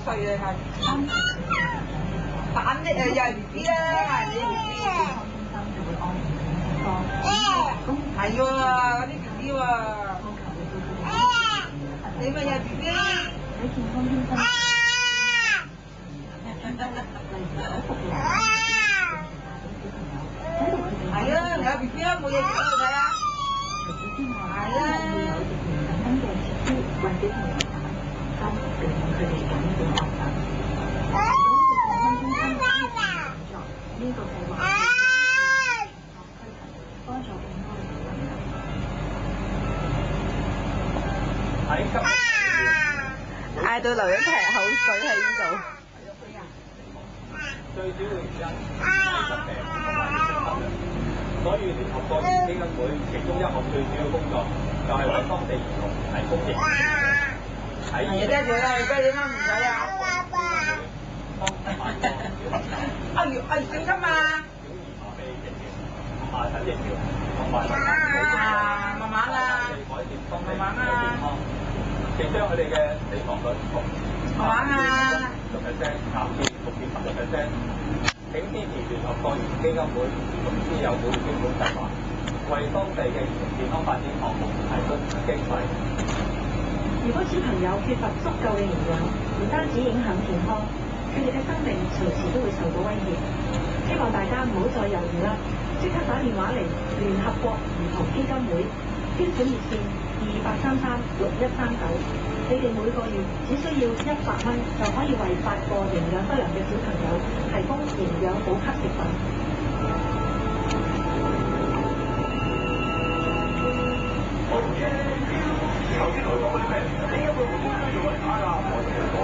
歲啊，蛋的又係 B B 啦，係你 B B。係喎，嗰啲 B B 喎。你咪又 B B。係啊，有 B B 啦，冇嘢講你睇啊。係啊。嗌到流一劈口水喺呢度。最主要原因係疾病同埋食物量，所以聯合國兒童基金會其中一項最主要工作就係為當地兒童提供營養。喺而家做啦，而家點解唔使啊？小心啊！小兒麻痹疫苗、麻疹疫苗同埋慢慢啦，改善當地嘅健康，亦將佢哋嘅死亡率從慢慢啊10%減至6.10%。請支持聯合國兒童基金會公司有保護基本計劃，為當地嘅兒童健康發展項目提供經費。如果小朋友缺乏足夠嘅營養，唔單止影響健康，佢哋嘅生命隨時都會受到威脅。希望大家唔好再猶豫啦，即刻打電話嚟聯合國兒童基金會捐款熱線28336139。你哋每個月只需要100蚊就可以為8個營養不良嘅小朋友提供營養補給食品。頭先同佢講嗰啲咩？你一個冇做乜打㗎？我同佢講，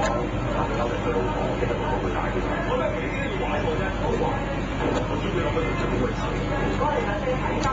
有人佢老婆其實我會帶佢走。我咩？你點解要玩我啫？好玩。我叫佢落去同佢去睇。嗰嚟係最睇金。